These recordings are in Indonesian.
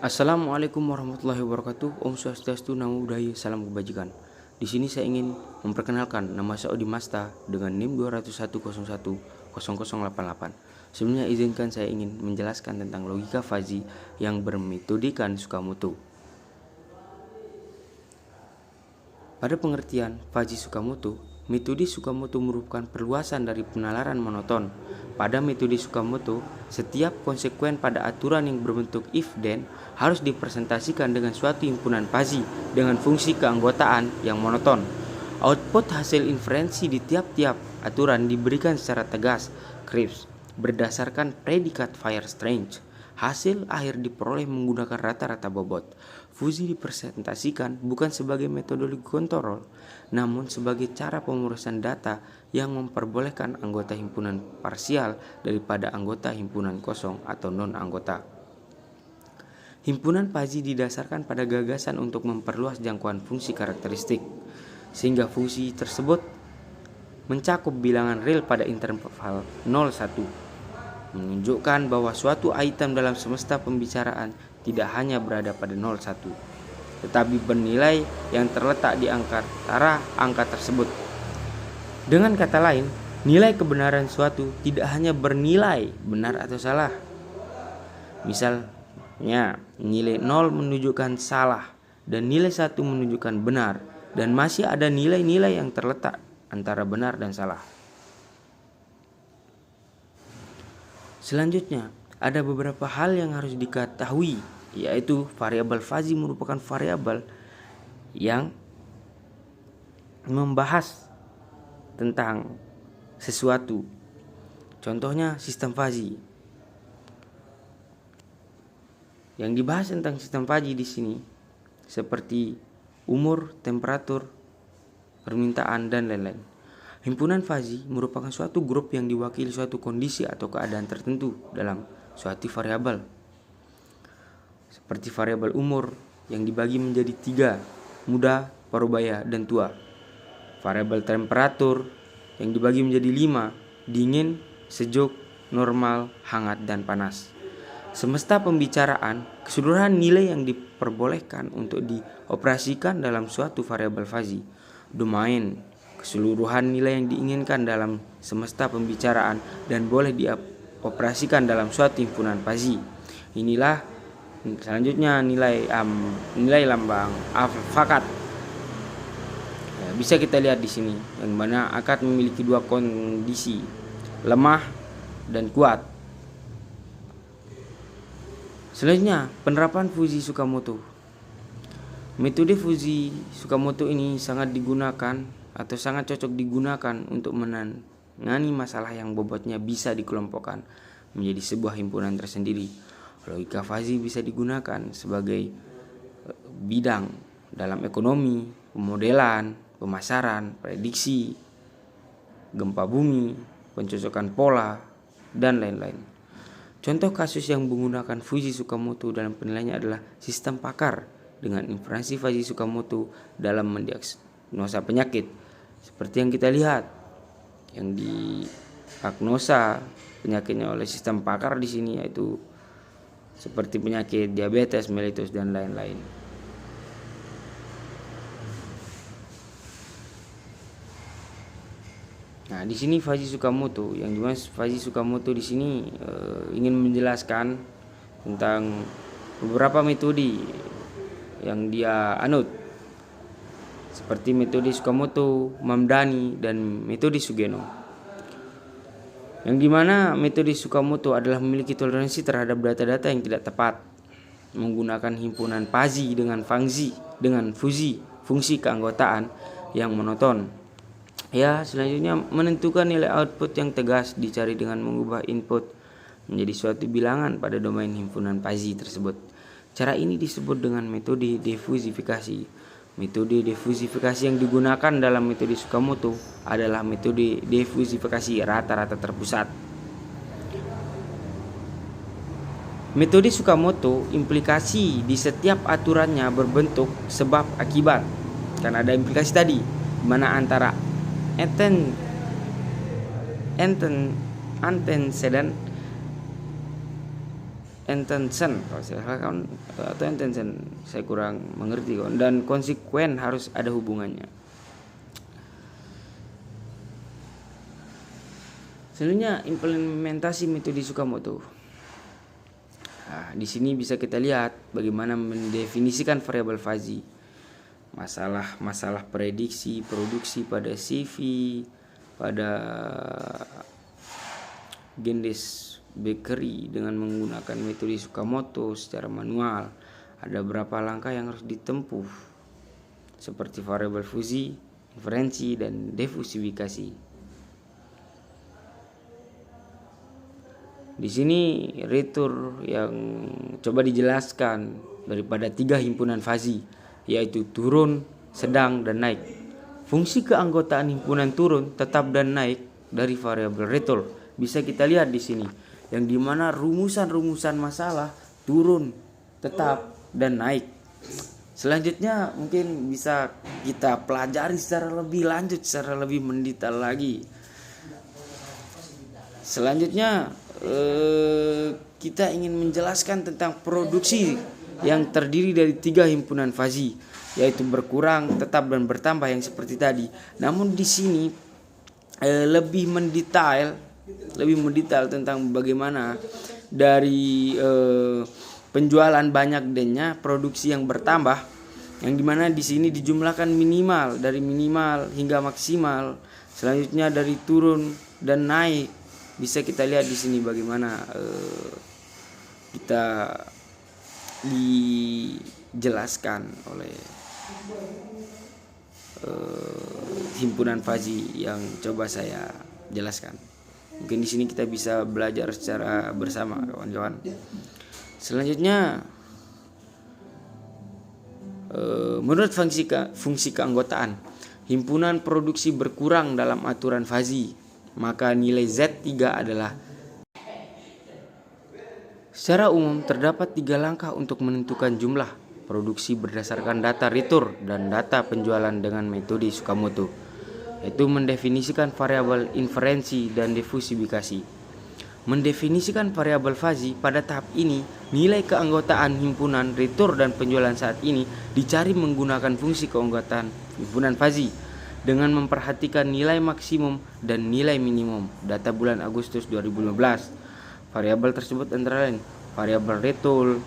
Assalamualaikum warahmatullahi wabarakatuh. Om Swastiastu, Namo Buddhaya, salam kebajikan. Di sini saya ingin memperkenalkan nama saya Odi Masta dengan NIM 201010088. Sebelumnya izinkan saya ingin menjelaskan tentang logika Fuzzy yang bermetodikan Tsukamoto. Pada pengertian Fuzzy Tsukamoto, metode Tsukamoto merupakan perluasan dari penalaran monoton. Pada metode Tsukamoto, setiap konsekuen pada aturan yang berbentuk if-then harus dipresentasikan dengan suatu himpunan Fuzzy dengan fungsi keanggotaan yang monoton. Output hasil inferensi di tiap-tiap aturan diberikan secara tegas, crisp, berdasarkan predikat Weierstrass. Hasil akhir diperoleh menggunakan rata-rata bobot. Fuzzy dipresentasikan bukan sebagai metodologi kontrol, namun sebagai cara pemrosesan data yang memperbolehkan anggota himpunan parsial daripada anggota himpunan kosong atau non-anggota. Himpunan Fuzzy didasarkan pada gagasan untuk memperluas jangkauan fungsi karakteristik, sehingga fungsi tersebut mencakup bilangan real pada interval 0-1. Menunjukkan bahwa suatu item dalam semesta pembicaraan tidak hanya berada pada 0-1, tetapi bernilai yang terletak di antara angka tersebut. Dengan kata lain, nilai kebenaran suatu tidak hanya bernilai benar atau salah. Misalnya, nilai 0 menunjukkan salah dan nilai 1 menunjukkan benar, dan masih ada nilai-nilai yang terletak antara benar dan salah. Selanjutnya, ada beberapa hal yang harus diketahui, yaitu variabel Fuzzy merupakan variabel yang membahas tentang sesuatu. Contohnya sistem Fuzzy. Yang dibahas tentang sistem Fuzzy di sini seperti umur, temperatur, permintaan, dan lain-lain. Himpunan Fuzzy merupakan suatu grup yang diwakili suatu kondisi atau keadaan tertentu dalam suatu variabel. Seperti variabel umur yang dibagi menjadi 3, muda, parubaya, dan tua. Variabel temperatur yang dibagi menjadi 5, dingin, sejuk, normal, hangat, dan panas. Semesta pembicaraan, keseluruhan nilai yang diperbolehkan untuk dioperasikan dalam suatu variabel Fuzzy. Domain, keseluruhan nilai yang diinginkan dalam semesta pembicaraan dan boleh dioperasikan dalam suatu himpunan Fuzzy. Inilah selanjutnya nilai lambang fakat. Ya, bisa kita lihat di sini, yang mana akad memiliki dua kondisi, lemah dan kuat. Selanjutnya, penerapan Fuzzy Tsukamoto. Metode Fuzzy Tsukamoto ini sangat digunakan atau sangat cocok digunakan untuk menangani masalah yang bobotnya bisa dikelompokkan menjadi sebuah himpunan tersendiri. Logika Fuzzy bisa digunakan sebagai bidang dalam ekonomi, pemodelan, pemasaran, prediksi, gempa bumi, pencocokan pola, dan lain-lain. Contoh kasus yang menggunakan Fuzzy Tsukamoto dalam penilaiannya adalah sistem pakar dengan inferensi Fuzzy Tsukamoto dalam mendiagnosa penyakit. Seperti yang kita lihat, yang diagnosa penyakitnya oleh sistem pakar di sini yaitu seperti penyakit diabetes, mellitus, dan lain-lain. Nah, di sini Fuzzy Tsukamoto, yang dimana Fuzzy Tsukamoto di sini ingin menjelaskan tentang beberapa metode yang dia anut, seperti metode Tsukamoto, Mamdani, dan metode Sugeno. Yang dimana metode Tsukamoto adalah memiliki toleransi terhadap data-data yang tidak tepat, menggunakan himpunan Fuzzy dengan fungsi keanggotaan yang monoton. Ya, selanjutnya menentukan nilai output yang tegas dicari dengan mengubah input menjadi suatu bilangan pada domain himpunan Fuzzy tersebut. Cara ini disebut dengan metode defusifikasi. Metode defusifikasi yang digunakan dalam metode Tsukamoto adalah metode defusifikasi rata-rata terpusat. Metode Tsukamoto implikasi di setiap aturannya berbentuk sebab akibat. Karena ada implikasi tadi, di mana antara antecedent intention kalau saya salah kan, atau intention saya kurang mengerti kawan, dan konsekuen harus ada hubungannya. Selanjutnya implementasi metode Tsukamoto. Nah, di sini bisa kita lihat bagaimana mendefinisikan variabel fuzzy, masalah prediksi produksi pada CV, pada Gendes Bakery dengan menggunakan metode Tsukamoto secara manual. Ada berapa langkah yang harus ditempuh, seperti variabel fuzzy, inferensi, dan defusifikasi. Di sini retur yang coba dijelaskan daripada 3 himpunan fuzzy, yaitu turun, sedang, dan naik. Fungsi keanggotaan himpunan turun, tetap, dan naik dari variabel retur bisa kita lihat di sini, yang dimana rumusan masalah turun, tetap, dan naik. Selanjutnya mungkin bisa kita pelajari secara lebih lanjut, secara lebih mendetail lagi. Selanjutnya kita ingin menjelaskan tentang produksi yang terdiri dari 3 himpunan fuzzy, yaitu berkurang, tetap, dan bertambah yang seperti tadi. Namun di sini lebih mendetail tentang bagaimana dari penjualan banyak dennya produksi yang bertambah, yang dimana di sini dijumlahkan minimal, dari minimal hingga maksimal. Selanjutnya dari turun dan naik. Bisa kita lihat di sini bagaimana kita dijelaskan oleh himpunan fuzzy yang coba saya jelaskan. Mungkin di sini kita bisa belajar secara bersama kawan-kawan. Selanjutnya menurut fungsi keanggotaan, himpunan produksi berkurang dalam aturan fuzzy, maka nilai Z3 adalah. Secara umum terdapat 3 langkah untuk menentukan jumlah produksi berdasarkan data retur dan data penjualan dengan metode Tsukamoto, yaitu mendefinisikan variabel inferensi dan defusifikasi. Mendefinisikan variabel fuzzy, pada tahap ini nilai keanggotaan himpunan retur dan penjualan saat ini dicari menggunakan fungsi keanggotaan himpunan fuzzy dengan memperhatikan nilai maksimum dan nilai minimum data bulan Agustus 2015. Variabel tersebut antara lain variabel retur,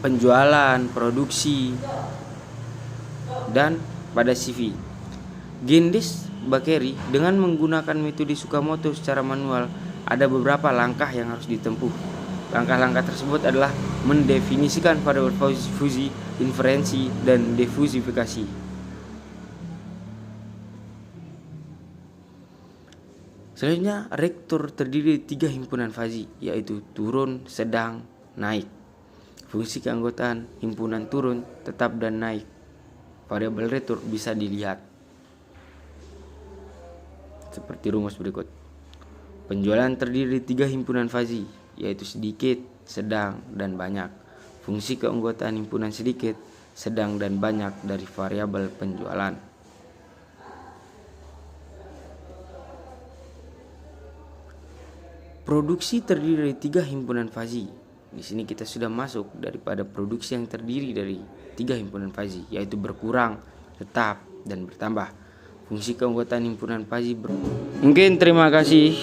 penjualan, produksi, dan pada CV. Gendes Bakery dengan menggunakan metode Tsukamoto secara manual, ada beberapa langkah yang harus ditempuh. Langkah-langkah tersebut adalah mendefinisikan variabel fuzzy, inferensi, dan defusifikasi. Selanjutnya, retur terdiri dari 3 himpunan fuzzy, yaitu turun, sedang, naik. Fungsi keanggotaan himpunan turun, tetap, dan naik. Variabel retur bisa dilihat seperti rumus berikut. Penjualan terdiri dari 3 himpunan fuzzy, yaitu sedikit, sedang, dan banyak. Fungsi keanggotaan himpunan sedikit, sedang, dan banyak dari variabel penjualan. Produksi terdiri dari 3 himpunan fuzzy. Di sini kita sudah masuk daripada produksi yang terdiri dari 3 himpunan fuzzy, yaitu berkurang, tetap, dan bertambah. Fungsi keanggotaan himpunan fuzzy Mungkin terima kasih.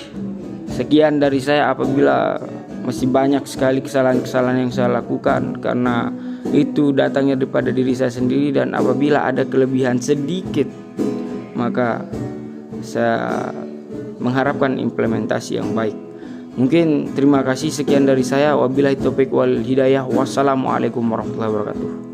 Sekian dari saya. Apabila masih banyak sekali kesalahan-kesalahan yang saya lakukan, karena itu datangnya daripada diri saya sendiri, dan apabila ada kelebihan sedikit, maka saya mengharapkan implementasi yang baik. Mungkin terima kasih, sekian dari saya. Wabillahi taufiq wal hidayah. Wassalamualaikum warahmatullahi wabarakatuh.